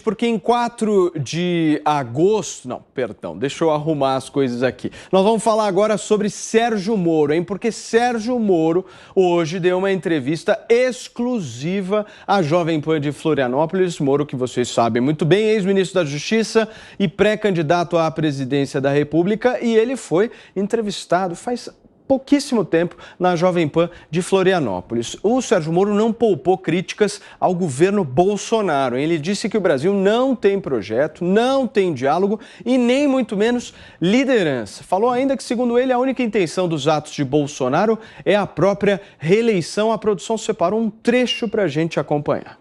Porque em 4 de agosto... Não, perdão, deixa eu arrumar as coisas aqui. Nós vamos falar agora sobre Sérgio Moro, hein? Porque Sérgio Moro hoje deu uma entrevista exclusiva à Jovem Pan de Florianópolis. Moro, que vocês sabem muito bem, ex-ministro da Justiça e pré-candidato à presidência da República. E ele foi entrevistado faz pouquíssimo tempo na Jovem Pan de Florianópolis. O Sérgio Moro não poupou críticas ao governo Bolsonaro. Ele disse que o Brasil não tem projeto, não tem diálogo e nem muito menos liderança. Falou ainda que, segundo ele, a única intenção dos atos de Bolsonaro é a própria reeleição. A produção separou um trecho para a gente acompanhar.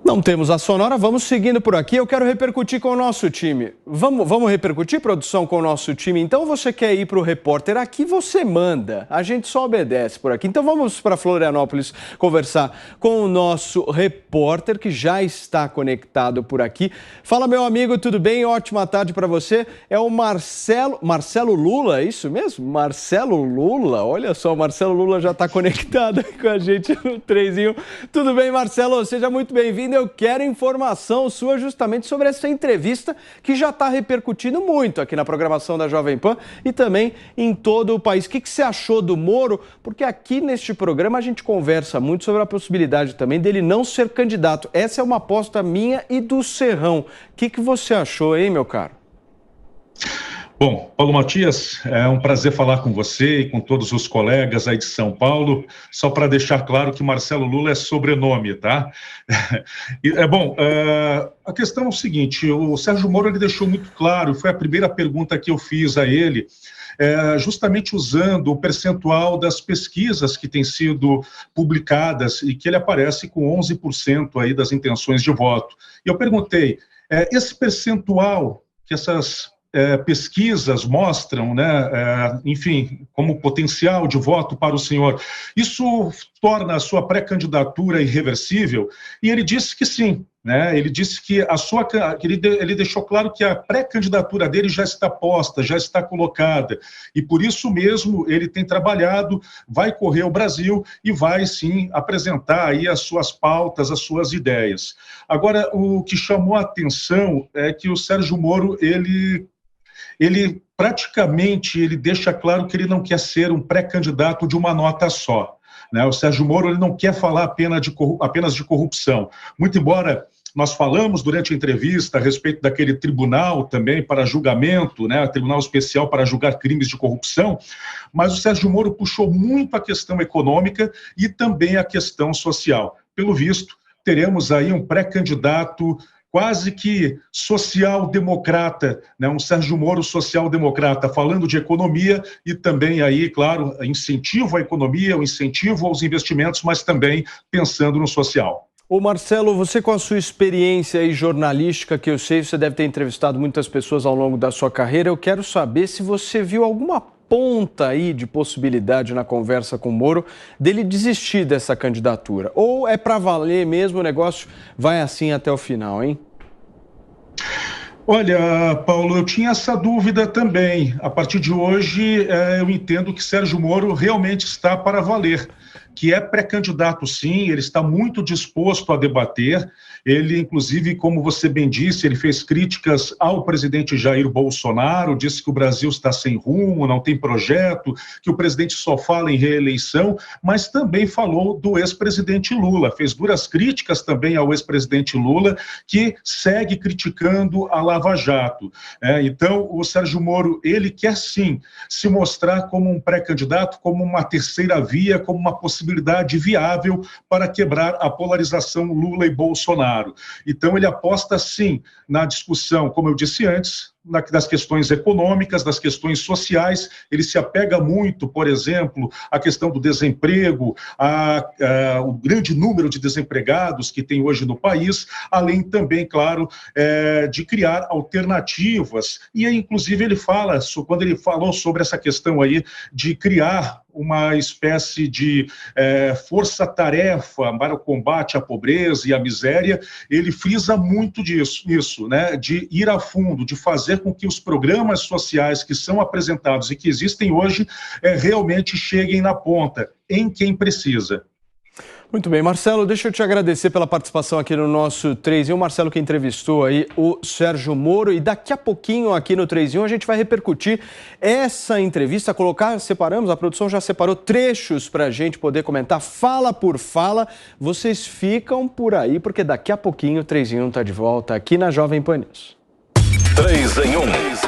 Não temos a sonora, vamos seguindo por aqui. Eu quero repercutir com o nosso time. Vamos repercutir, produção, com o nosso time? Então você quer ir para o repórter? Aqui você manda, a gente só obedece por aqui. Então vamos para Florianópolis conversar com o nosso repórter que já está conectado por aqui. Fala, meu amigo, tudo bem? Ótima tarde para você. É o Marcelo Lula, é isso mesmo? Marcelo Lula, olha só, o Marcelo Lula já está conectado com a gente no trezinho. Tudo bem, Marcelo? Seja muito bem-vindo. Eu quero informação sua justamente sobre essa entrevista que já está repercutindo muito aqui na programação da Jovem Pan e também em todo o país. O que você achou do Moro? Porque aqui neste programa a gente conversa muito sobre a possibilidade também dele não ser candidato. Essa é uma aposta minha e do Serrão. O que você achou, hein, meu caro? Bom, Paulo Matias, é um prazer falar com você e com todos os colegas aí de São Paulo. Só para deixar claro que Marcelo Lula é sobrenome, tá? A questão é o seguinte, o Sérgio Moro ele deixou muito claro, foi a primeira pergunta que eu fiz a ele, justamente usando o percentual das pesquisas que têm sido publicadas e que ele aparece com 11% aí das intenções de voto. E eu perguntei, esse percentual que essas pesquisas mostram, né, enfim, como potencial de voto para o senhor, isso torna a sua pré-candidatura irreversível? E ele disse que sim, né? Ele disse que ele deixou claro que a pré-candidatura dele já está posta, já está colocada, e por isso mesmo ele tem trabalhado, vai correr o Brasil e vai sim apresentar aí as suas pautas, as suas ideias. Agora, o que chamou a atenção é que o Sérgio Moro, ele praticamente ele deixa claro que ele não quer ser um pré-candidato de uma nota só, né? O Sérgio Moro ele não quer falar apenas de corrupção, muito embora nós falamos durante a entrevista a respeito daquele tribunal também para julgamento, né, tribunal especial para julgar crimes de corrupção, mas o Sérgio Moro puxou muito a questão econômica e também a questão social. Pelo visto, teremos aí um pré-candidato quase que social-democrata, né? Um Sérgio Moro social-democrata, falando de economia e também aí, claro, incentivo à economia, o incentivo aos investimentos, mas também pensando no social. Ô Marcelo, você com a sua experiência aí jornalística, que eu sei, você deve ter entrevistado muitas pessoas ao longo da sua carreira, eu quero saber se você viu alguma ponta aí de possibilidade na conversa com o Moro dele desistir dessa candidatura. Ou é para valer mesmo, o negócio vai assim até o final, hein? Olha, Paulo, eu tinha essa dúvida também. A partir de hoje, eu entendo que Sérgio Moro realmente está para valer, que é pré-candidato sim, ele está muito disposto a debater. Ele, inclusive, como você bem disse, ele fez críticas ao presidente Jair Bolsonaro, disse que o Brasil está sem rumo, não tem projeto, que o presidente só fala em reeleição, mas também falou do ex-presidente Lula, fez duras críticas também ao ex-presidente Lula, que segue criticando a Lava Jato. Então, o Sérgio Moro, ele quer sim se mostrar como um pré-candidato, como uma terceira via, como uma possibilidade viável para quebrar a polarização Lula e Bolsonaro. Então, ele aposta, sim, na discussão, como eu disse antes, das questões econômicas, das questões sociais. Ele se apega muito, por exemplo, à questão do desemprego, o grande número de desempregados que tem hoje no país, além também, claro, de criar alternativas. E, inclusive, ele fala, quando ele falou sobre essa questão aí de criar uma espécie de força-tarefa para o combate à pobreza e à miséria, ele frisa muito isso, né, de ir a fundo, de fazer com que os programas sociais que são apresentados e que existem hoje realmente cheguem na ponta, em quem precisa. Muito bem, Marcelo, deixa eu te agradecer pela participação aqui no nosso 3 em 1. Marcelo que entrevistou aí o Sérgio Moro, e daqui a pouquinho aqui no 3 em 1 a gente vai repercutir essa entrevista, separamos, a produção já separou trechos para a gente poder comentar fala por fala. Vocês ficam por aí porque daqui a pouquinho o 3 em 1 está de volta aqui na Jovem Pan News. 3 em 1.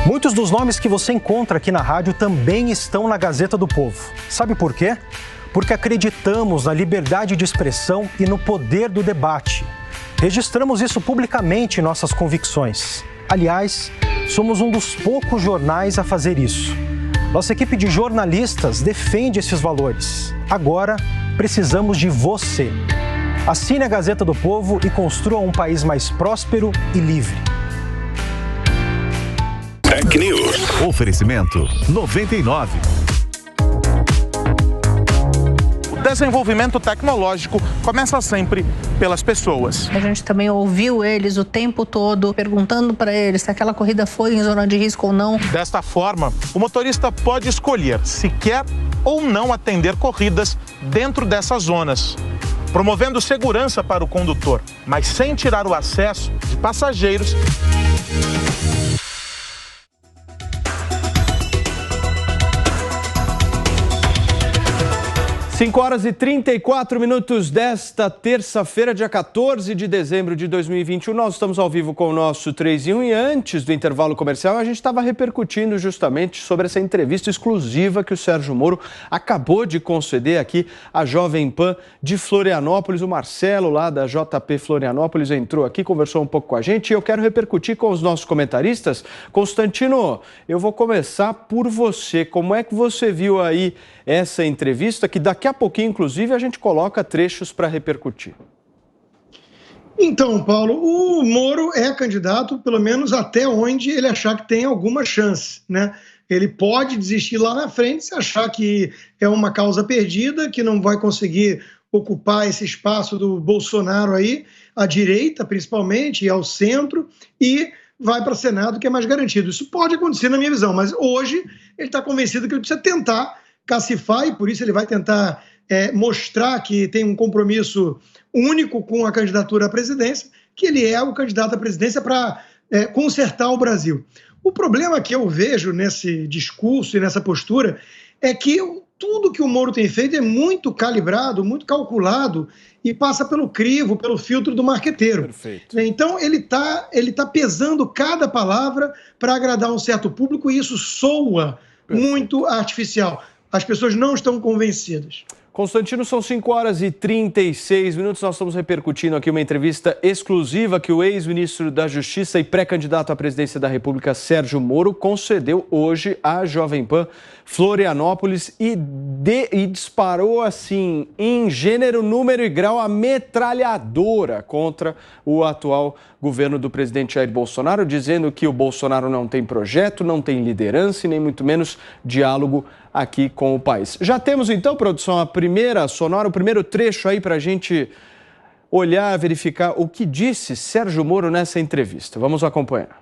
Muitos dos nomes que você encontra aqui na rádio também estão na Gazeta do Povo. Sabe por quê? Porque acreditamos na liberdade de expressão e no poder do debate. Registramos isso publicamente em nossas convicções. Aliás, somos um dos poucos jornais a fazer isso. Nossa equipe de jornalistas defende esses valores. Agora, precisamos de você. Assine a Gazeta do Povo e construa um país mais próspero e livre. Tech News. Oferecimento 99. O desenvolvimento tecnológico começa sempre pelas pessoas. A gente também ouviu eles o tempo todo, perguntando para eles se aquela corrida foi em zona de risco ou não. Desta forma, o motorista pode escolher se quer ou não atender corridas dentro dessas zonas, promovendo segurança para o condutor, mas sem tirar o acesso de passageiros. 5h34 desta terça-feira, dia 14 de dezembro de 2021. Nós estamos ao vivo com o nosso 3 em 1 e antes do intervalo comercial a gente estava repercutindo justamente sobre essa entrevista exclusiva que o Sérgio Moro acabou de conceder aqui à Jovem Pan de Florianópolis. O Marcelo lá da JP Florianópolis entrou aqui, conversou um pouco com a gente e eu quero repercutir com os nossos comentaristas. Constantino, eu vou começar por você. Como é que você viu aí essa entrevista, que daqui a pouquinho, inclusive, a gente coloca trechos para repercutir? Então, Paulo, o Moro é candidato, pelo menos até onde ele achar que tem alguma chance, né? Ele pode desistir lá na frente se achar que é uma causa perdida, que não vai conseguir ocupar esse espaço do Bolsonaro aí, à direita principalmente, e ao centro, e vai para o Senado, que é mais garantido. Isso pode acontecer na minha visão, mas hoje ele está convencido que ele precisa tentar cacifar, e por isso ele vai tentar mostrar que tem um compromisso único com a candidatura à presidência, que ele é o candidato à presidência para consertar o Brasil. O problema que eu vejo nesse discurso e nessa postura é que tudo que o Moro tem feito é muito calibrado, muito calculado e passa pelo crivo, pelo filtro do marqueteiro. Perfeito. Então ele tá pesando cada palavra para agradar um certo público e isso soa muito artificial. As pessoas não estão convencidas. Constantino, são 5h36. Nós estamos repercutindo aqui uma entrevista exclusiva que o ex-ministro da Justiça e pré-candidato à presidência da República, Sérgio Moro, concedeu hoje à Jovem Pan Florianópolis e disparou, assim, em gênero, número e grau, a metralhadora contra o atual governo do presidente Jair Bolsonaro, dizendo que o Bolsonaro não tem projeto, não tem liderança e nem muito menos diálogo aqui com o país. Já temos então, produção, a primeira sonora, o primeiro trecho aí para a gente olhar, verificar o que disse Sérgio Moro nessa entrevista. Vamos acompanhar.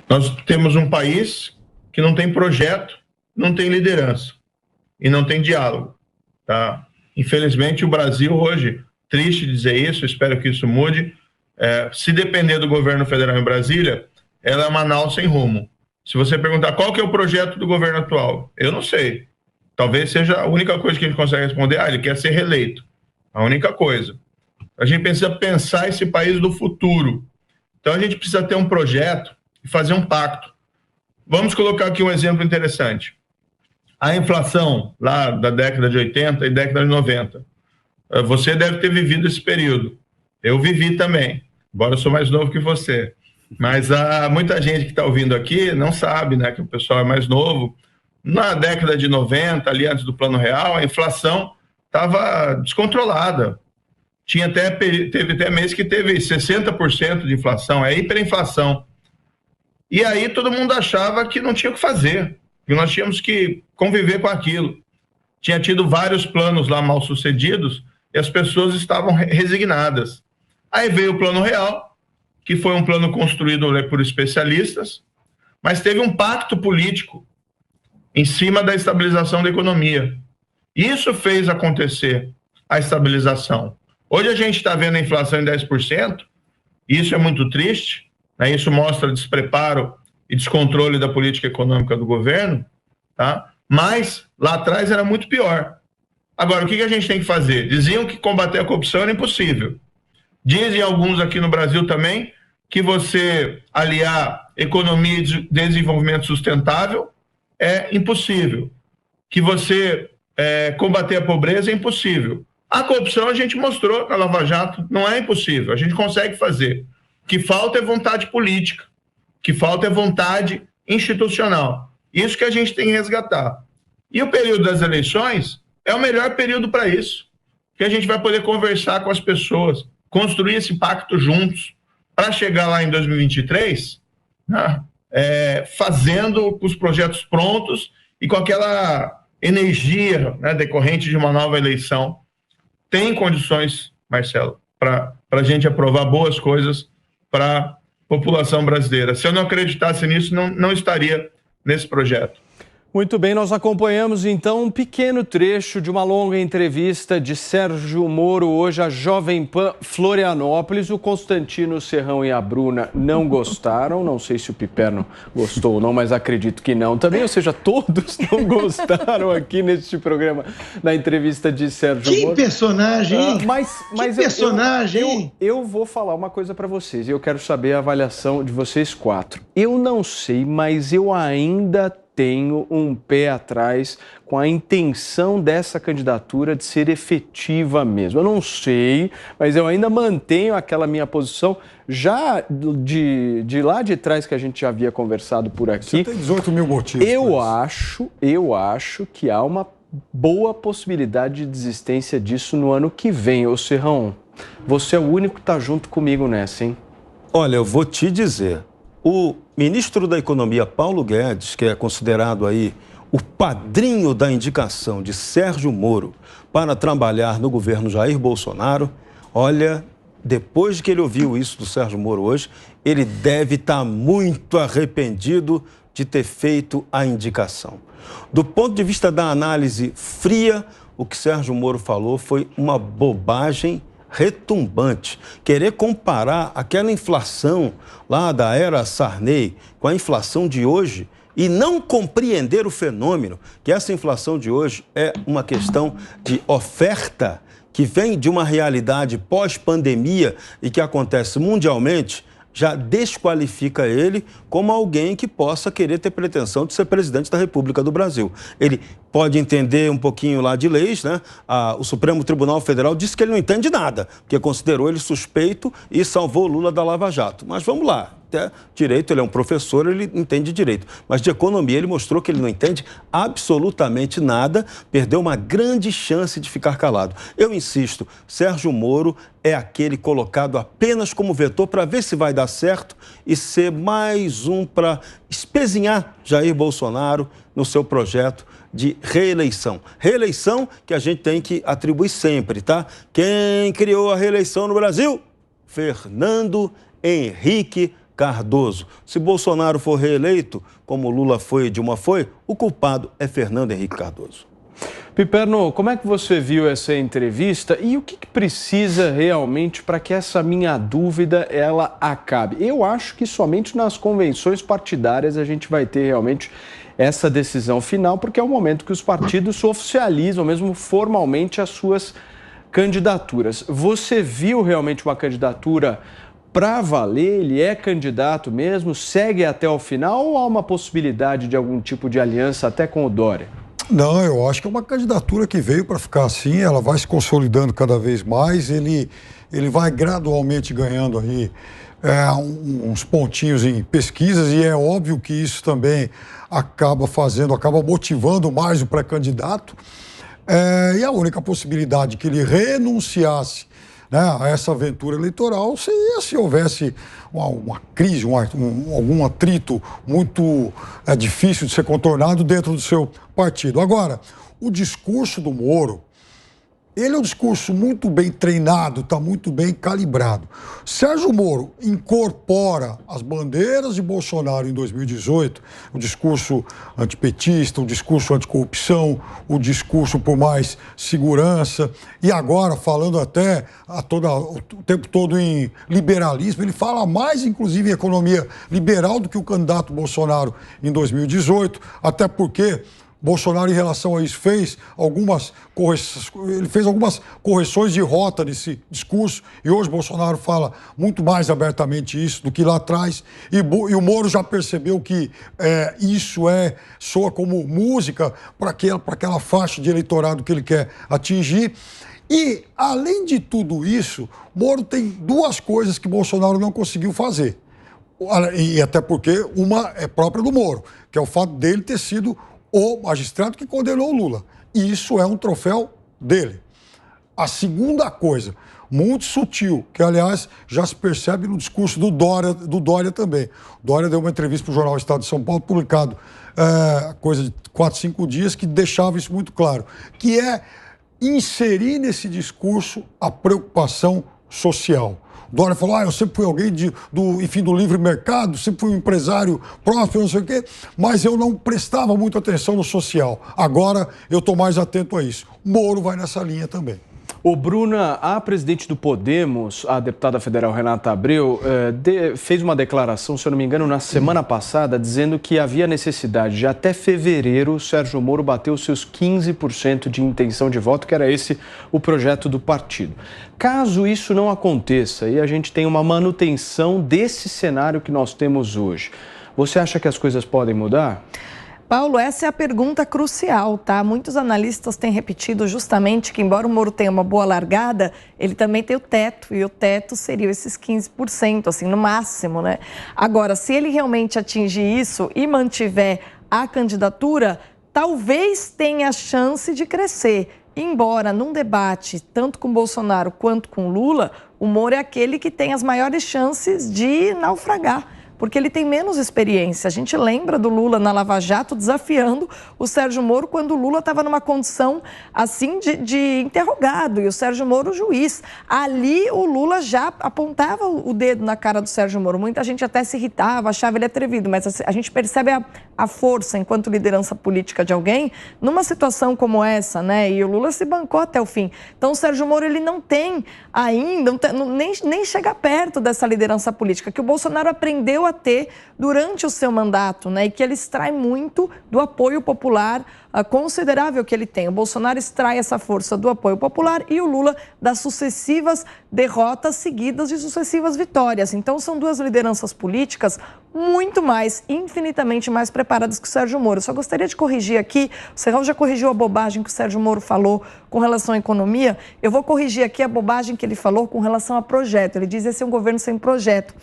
Nós temos um país que não tem projeto, não tem liderança e não tem diálogo, tá? Infelizmente o Brasil hoje, triste dizer isso, espero que isso mude, se depender do governo federal em Brasília, ela é uma nau sem rumo. Se você perguntar qual que é o projeto do governo atual, eu não sei. Talvez seja a única coisa que a gente consegue responder, ele quer ser reeleito. A única coisa. A gente precisa pensar esse país do futuro. Então a gente precisa ter um projeto e fazer um pacto. Vamos colocar aqui um exemplo interessante. A inflação lá da década de 80 e década de 90. Você deve ter vivido esse período. Eu vivi também, embora eu sou mais novo que você. Mas há muita gente que está ouvindo aqui não sabe, né, que o pessoal é mais novo. Na década de 90, ali antes do Plano Real, a inflação estava descontrolada. Teve até mês que teve 60% de inflação, é hiperinflação. E aí todo mundo achava que não tinha o que fazer, que nós tínhamos que conviver com aquilo. Tinha tido vários planos lá mal sucedidos e as pessoas estavam resignadas. Aí veio o Plano Real, que foi um plano construído por especialistas, mas teve um pacto político em cima da estabilização da economia. Isso fez acontecer a estabilização. Hoje a gente está vendo a inflação em 10%, isso é muito triste, né? Isso mostra despreparo e descontrole da política econômica do governo, tá? Mas lá atrás era muito pior. Agora, o que a gente tem que fazer? Diziam que combater a corrupção era impossível. Dizem alguns aqui no Brasil também que você aliar economia e desenvolvimento sustentável é impossível. Que você combater a pobreza é impossível. A corrupção a gente mostrou na Lava Jato, não é impossível, a gente consegue fazer. O que falta é vontade política, o que falta é vontade institucional. Isso que a gente tem que resgatar. E o período das eleições é o melhor período para isso, que a gente vai poder conversar com as pessoas, construir esse pacto juntos, para chegar lá em 2023, né, fazendo os projetos prontos e com aquela energia, né, decorrente de uma nova eleição. Tem condições, Marcelo, para a gente aprovar boas coisas para a população brasileira. Se eu não acreditasse nisso, não estaria nesse projeto. Muito bem, nós acompanhamos então um pequeno trecho de uma longa entrevista de Sérgio Moro hoje à Jovem Pan Florianópolis. O Constantino, o Serrão e a Bruna não gostaram, não sei se o Piperno gostou ou não, mas acredito que não também, ou seja, todos não gostaram aqui neste programa, na entrevista de Sérgio Moro. Que personagem, hein? Mas que personagem, hein? Eu vou falar uma coisa para vocês e eu quero saber a avaliação de vocês quatro. Eu não sei, mas eu ainda tenho um pé atrás com a intenção dessa candidatura de ser efetiva mesmo. Eu não sei, mas eu ainda mantenho aquela minha posição já de lá de trás que a gente já havia conversado por aqui. Você tem 18 mil motivos. Eu acho que há uma boa possibilidade de desistência disso no ano que vem. Ô Serrão, você é o único que está junto comigo nessa, hein? Olha, eu vou te dizer. O ministro da Economia, Paulo Guedes, que é considerado aí o padrinho da indicação de Sérgio Moro para trabalhar no governo Jair Bolsonaro, olha, depois que ele ouviu isso do Sérgio Moro hoje, ele deve estar muito arrependido de ter feito a indicação. Do ponto de vista da análise fria, o que Sérgio Moro falou foi uma bobagem retumbante. Querer comparar aquela inflação lá da era Sarney com a inflação de hoje e não compreender o fenômeno, que essa inflação de hoje é uma questão de oferta que vem de uma realidade pós-pandemia e que acontece mundialmente, já desqualifica ele como alguém que possa querer ter pretensão de ser presidente da República do Brasil. Ele pode entender um pouquinho lá de leis, né? O Supremo Tribunal Federal disse que ele não entende nada, porque considerou ele suspeito e salvou Lula da Lava Jato. Mas vamos lá. Até direito, ele é um professor, ele entende direito. Mas de economia ele mostrou que ele não entende absolutamente nada, perdeu uma grande chance de ficar calado. Eu insisto, Sérgio Moro é aquele colocado apenas como vetor para ver se vai dar certo e ser mais um para espezinhar Jair Bolsonaro no seu projeto de reeleição. Reeleição que a gente tem que atribuir sempre, tá? Quem criou a reeleição no Brasil? Fernando Henrique Cardoso. Se Bolsonaro for reeleito, como Lula foi e Dilma foi, o culpado é Fernando Henrique Cardoso. Piperno, como é que você viu essa entrevista e o que precisa realmente para que essa minha dúvida ela acabe? Eu acho que somente nas convenções partidárias a gente vai ter realmente essa decisão final, porque é o momento que os partidos oficializam mesmo formalmente as suas candidaturas. Você viu realmente uma candidatura para valer? Ele é candidato mesmo? Segue até o final ou há uma possibilidade de algum tipo de aliança até com o Dória? Não, eu acho que é uma candidatura que veio para ficar assim, ela vai se consolidando cada vez mais, ele vai gradualmente ganhando aí uns pontinhos em pesquisas, e é óbvio que isso também acaba motivando mais o pré-candidato. E a única possibilidade que ele renunciasse, né, a essa aventura eleitoral seria se houvesse uma crise, algum atrito muito difícil de ser contornado dentro do seu partido. Agora, o discurso do Moro, ele é um discurso muito bem treinado, está muito bem calibrado. Sérgio Moro incorpora as bandeiras de Bolsonaro em 2018, o discurso antipetista, o discurso anticorrupção, o discurso por mais segurança, e agora falando até o tempo todo em liberalismo. Ele fala mais, inclusive, em economia liberal do que o candidato Bolsonaro em 2018, até porque Bolsonaro, em relação a isso, fez algumas correções de rota nesse discurso, e hoje Bolsonaro fala muito mais abertamente isso do que lá atrás, e o Moro já percebeu que isso soa como música para aquela faixa de eleitorado que ele quer atingir. E, além de tudo isso, Moro tem duas coisas que Bolsonaro não conseguiu fazer, e até porque uma é própria do Moro, que é o fato dele ter sido o magistrado que condenou o Lula. E isso é um troféu dele. A segunda coisa, muito sutil, que aliás já se percebe no discurso do Dória também. O Dória deu uma entrevista para o jornal Estado de São Paulo, publicado coisa de 4, 5 dias, que deixava isso muito claro, que é inserir nesse discurso a preocupação social. Dória falou, eu sempre fui alguém do livre mercado, sempre fui um empresário próspero, não sei o quê, mas eu não prestava muita atenção no social. Agora eu estou mais atento a isso. Moro vai nessa linha também. Ô Bruna, a presidente do Podemos, a deputada federal Renata Abreu, fez uma declaração, se eu não me engano, na semana passada, dizendo que havia necessidade de até fevereiro o Sérgio Moro bater os seus 15% de intenção de voto, que era esse o projeto do partido. Caso isso não aconteça e a gente tenha uma manutenção desse cenário que nós temos hoje, você acha que as coisas podem mudar? Paulo, essa é a pergunta crucial, tá? Muitos analistas têm repetido justamente que, embora o Moro tenha uma boa largada, ele também tem o teto, e o teto seria esses 15%, assim, no máximo, né? Agora, se ele realmente atingir isso e mantiver a candidatura, talvez tenha chance de crescer. Embora num debate, tanto com Bolsonaro quanto com Lula, o Moro é aquele que tem as maiores chances de naufragar, porque ele tem menos experiência. A gente lembra do Lula na Lava Jato desafiando o Sérgio Moro quando o Lula estava numa condição assim de interrogado e o Sérgio Moro juiz. Ali o Lula já apontava o dedo na cara do Sérgio Moro. Muita gente até se irritava, achava ele atrevido, mas a gente percebe a força enquanto liderança política de alguém numa situação como essa, né? E o Lula se bancou até o fim. Então o Sérgio Moro, ele não tem ainda, nem chega perto dessa liderança política que o Bolsonaro aprendeu a ter durante o seu mandato, né? E que ele extrai muito do apoio popular considerável que ele tem. O Bolsonaro extrai essa força do apoio popular e o Lula das sucessivas derrotas seguidas de sucessivas vitórias. Então são duas lideranças políticas muito mais, infinitamente mais preparadas que o Sérgio Moro. Eu só gostaria de corrigir aqui, o Serral já corrigiu a bobagem que o Sérgio Moro falou com relação à economia, eu vou corrigir aqui a bobagem que ele falou com relação a projeto. Ele diz que esse é um governo sem projeto.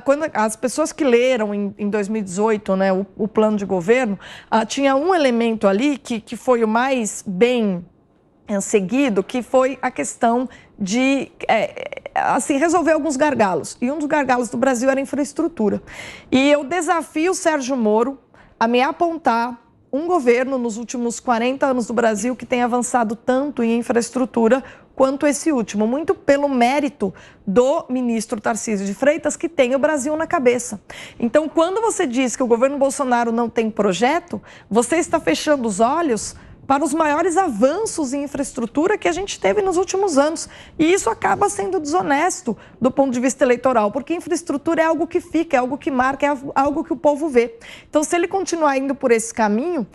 Quando as pessoas que leram em 2018, né, o plano de governo, tinha um elemento ali que foi o mais bem seguido, que foi a questão de assim, resolver alguns gargalos. E um dos gargalos do Brasil era a infraestrutura. E eu desafio o Sérgio Moro a me apontar um governo nos últimos 40 anos do Brasil que tem avançado tanto em infraestrutura quanto esse último, muito pelo mérito do ministro Tarcísio de Freitas, que tem o Brasil na cabeça. Então, quando você diz que o governo Bolsonaro não tem projeto, você está fechando os olhos para os maiores avanços em infraestrutura que a gente teve nos últimos anos. E isso acaba sendo desonesto do ponto de vista eleitoral, porque infraestrutura é algo que fica, é algo que marca, é algo que o povo vê. Então, se ele continuar indo por esse caminho,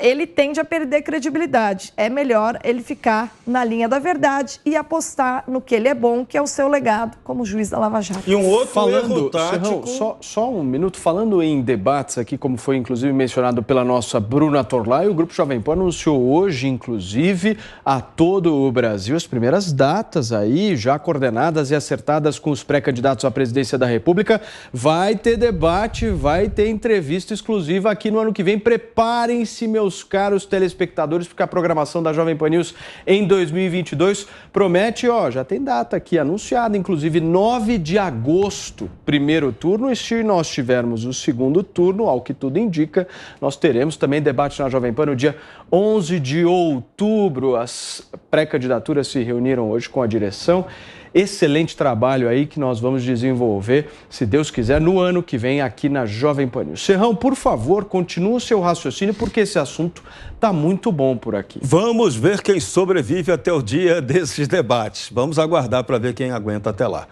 ele tende a perder credibilidade. É melhor ele ficar na linha da verdade e apostar no que ele é bom, que é o seu legado como juiz da Lava Jato. E um outro erro tático... Só um minuto, falando em debates aqui, como foi inclusive mencionado pela nossa Bruna Torlai, o Grupo Jovem Pan anunciou passou hoje, inclusive, a todo o Brasil. As primeiras datas aí, já coordenadas e acertadas com os pré-candidatos à presidência da República. Vai ter debate, vai ter entrevista exclusiva aqui no ano que vem. Preparem-se, meus caros telespectadores, porque a programação da Jovem Pan News em 2022 promete, já tem data aqui anunciada, inclusive 9 de agosto, primeiro turno. E se nós tivermos o segundo turno, ao que tudo indica, nós teremos também debate na Jovem Pan no dia 11 de outubro. As pré-candidaturas se reuniram hoje com a direção. Excelente trabalho aí que nós vamos desenvolver, se Deus quiser, no ano que vem aqui na Jovem Pan News. Serrão, por favor, continue o seu raciocínio, porque esse assunto está muito bom por aqui. Vamos ver quem sobrevive até o dia desses debates. Vamos aguardar para ver quem aguenta até lá.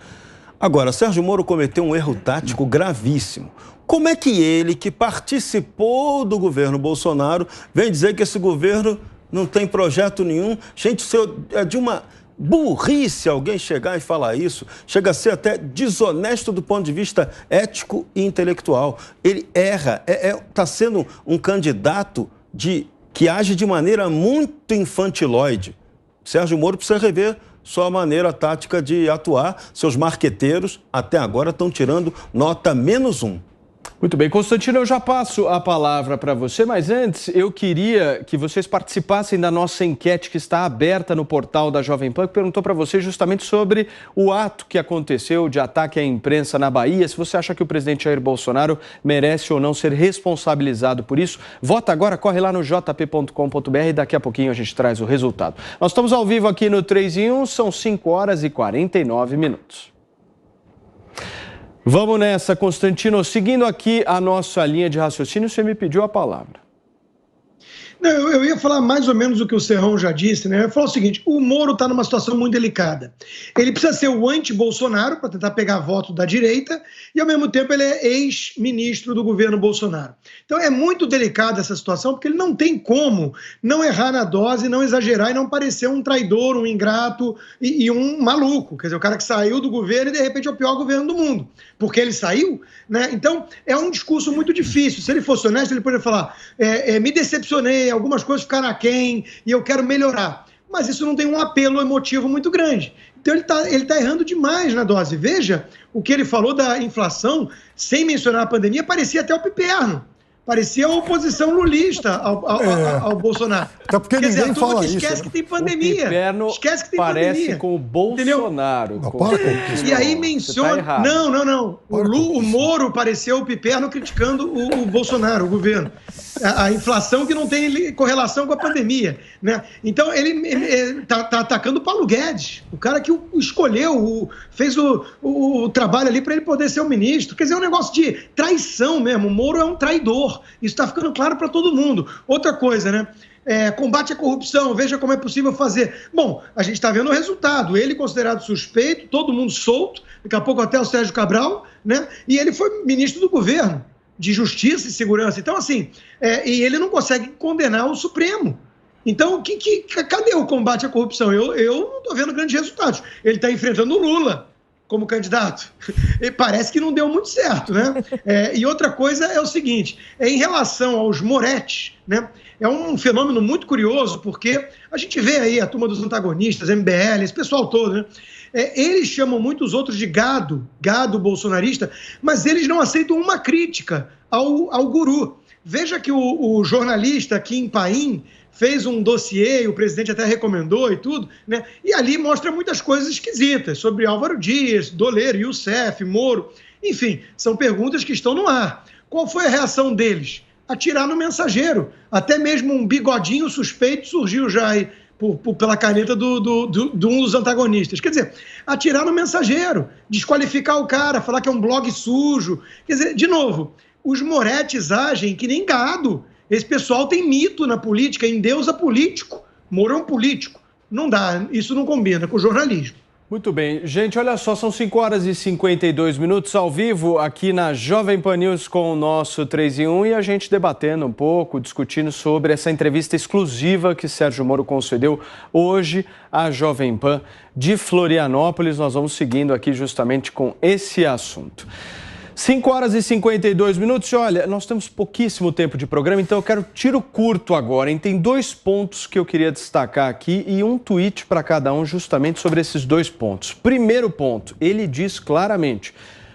Agora, Sérgio Moro cometeu um erro tático gravíssimo. Como é que ele, que participou do governo Bolsonaro, vem dizer que esse governo não tem projeto nenhum? Gente, é de uma burrice alguém chegar e falar isso. Chega a ser até desonesto do ponto de vista ético e intelectual. Ele erra, está sendo um candidato que age de maneira muito infantiloide. Sérgio Moro precisa rever sua maneira tática de atuar. Seus marqueteiros até agora estão tirando nota -1. Muito bem, Constantino, eu já passo a palavra para você, mas antes eu queria que vocês participassem da nossa enquete que está aberta no portal da Jovem Pan, que perguntou para você justamente sobre o ato que aconteceu de ataque à imprensa na Bahia, se você acha que o presidente Jair Bolsonaro merece ou não ser responsabilizado por isso. Vota agora, corre lá no jp.com.br e daqui a pouquinho a gente traz o resultado. Nós estamos ao vivo aqui no 3 em 1, são 5 horas e 49 minutos. Vamos nessa, Constantino. Seguindo aqui a nossa linha de raciocínio, você me pediu a palavra. Não, eu ia falar mais ou menos o que o Serrão já disse, né? Eu ia falar o seguinte, o Moro está numa situação muito delicada. Ele precisa ser o anti-Bolsonaro para tentar pegar voto da direita e, ao mesmo tempo, ele é ex-ministro do governo Bolsonaro. Então, é muito delicada essa situação porque ele não tem como não errar na dose, não exagerar e não parecer um traidor, um ingrato e um maluco. Quer dizer, o cara que saiu do governo e, de repente, é o pior governo do mundo. Porque ele saiu, né? Então, é um discurso muito difícil. Se ele fosse honesto, ele poderia falar, me decepcionei, algumas coisas ficaram aquém e eu quero melhorar. Mas isso não tem um apelo emotivo muito grande. Então ele tá errando demais na dose. Veja o que ele falou da inflação, sem mencionar a pandemia, parecia até o piperno. Parecia a oposição lulista ao Bolsonaro. Até porque Quer ninguém dizer, a turma fala que isso. esquece que tem pandemia. O piperno esquece que tem parece pandemia. com o Bolsonaro. E aí menciona... Tá não. O Moro pareceu o piperno criticando o Bolsonaro, o governo. A inflação que não tem correlação com a pandemia, né? Então ele tá atacando o Paulo Guedes, o cara que o escolheu, fez o trabalho ali para ele poder ser o ministro. Quer dizer, é um negócio de traição mesmo. O Moro é um traidor. Isso está ficando claro para todo mundo. Outra coisa, né? Combate à corrupção, veja como é possível fazer. Bom, a gente está vendo o resultado. Ele considerado suspeito, todo mundo solto, daqui a pouco até o Sérgio Cabral, né? E ele foi ministro do governo de Justiça e Segurança. Então, assim, e ele não consegue condenar o Supremo. Então, cadê o combate à corrupção? Eu não estou vendo grandes resultados. Ele está enfrentando o Lula como candidato. E parece que não deu muito certo, né? E outra coisa é o seguinte, em relação aos Moretti, né? É um fenômeno muito curioso, porque a gente vê aí a turma dos antagonistas, MBL, esse pessoal todo, né? Eles chamam muitos outros de gado bolsonarista, mas eles não aceitam uma crítica ao guru. Veja que o jornalista Kim Paim fez um dossiê, o presidente até recomendou e tudo, né? E ali mostra muitas coisas esquisitas sobre Álvaro Dias, Doleiro, Youssef, Moro. Enfim, são perguntas que estão no ar. Qual foi a reação deles? Atirar no mensageiro. Até mesmo um bigodinho suspeito surgiu já aí pela caneta de um dos antagonistas. Quer dizer, atirar no mensageiro, desqualificar o cara, falar que é um blog sujo. Quer dizer, de novo, os Moretes agem que nem gado. Esse pessoal tem mito na política, endeusa político. Moro é um político. Não dá, isso não combina com o jornalismo. Muito bem. Gente, olha só, são 5 horas e 52 minutos ao vivo aqui na Jovem Pan News com o nosso 3 em 1 e a gente debatendo um pouco, discutindo sobre essa entrevista exclusiva que Sérgio Moro concedeu hoje à Jovem Pan de Florianópolis. Nós vamos seguindo aqui justamente com esse assunto. 5 horas e 52 minutos. E olha, nós temos pouquíssimo tempo de programa, então eu quero tiro curto agora, hein? Tem 2 pontos que eu queria destacar aqui e um tweet para cada um justamente sobre esses 2 pontos. Primeiro ponto, ele diz claramente,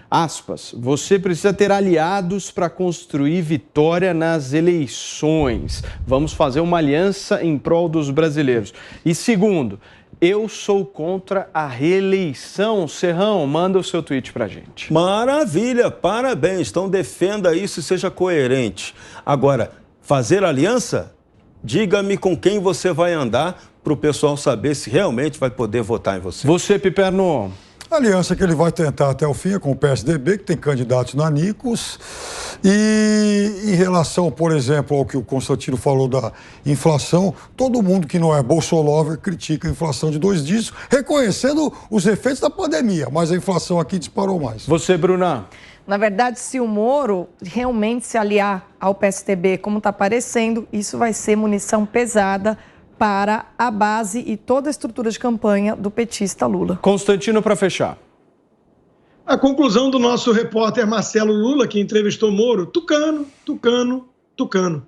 aspas, você precisa ter aliados para construir vitória nas eleições. Vamos fazer uma aliança em prol dos brasileiros. E segundo, eu sou contra a reeleição. Serrão, manda o seu tweet pra gente. Maravilha, parabéns. Então defenda isso e seja coerente. Agora, fazer aliança? Diga-me com quem você vai andar para o pessoal saber se realmente vai poder votar em você. Você, Piperno. A aliança que ele vai tentar até o fim é com o PSDB, que tem candidatos nanicos. E em relação, por exemplo, ao que o Constantino falou da inflação, todo mundo que não é Bolsolover critica a inflação de 2 dígitos, reconhecendo os efeitos da pandemia, mas a inflação aqui disparou mais. Você, Bruna? Na verdade, se o Moro realmente se aliar ao PSDB, como está parecendo, isso vai ser munição pesada para a base e toda a estrutura de campanha do petista Lula. Constantino, para fechar. A conclusão do nosso repórter Marcelo Lula, que entrevistou Moro, tucano, tucano, tucano.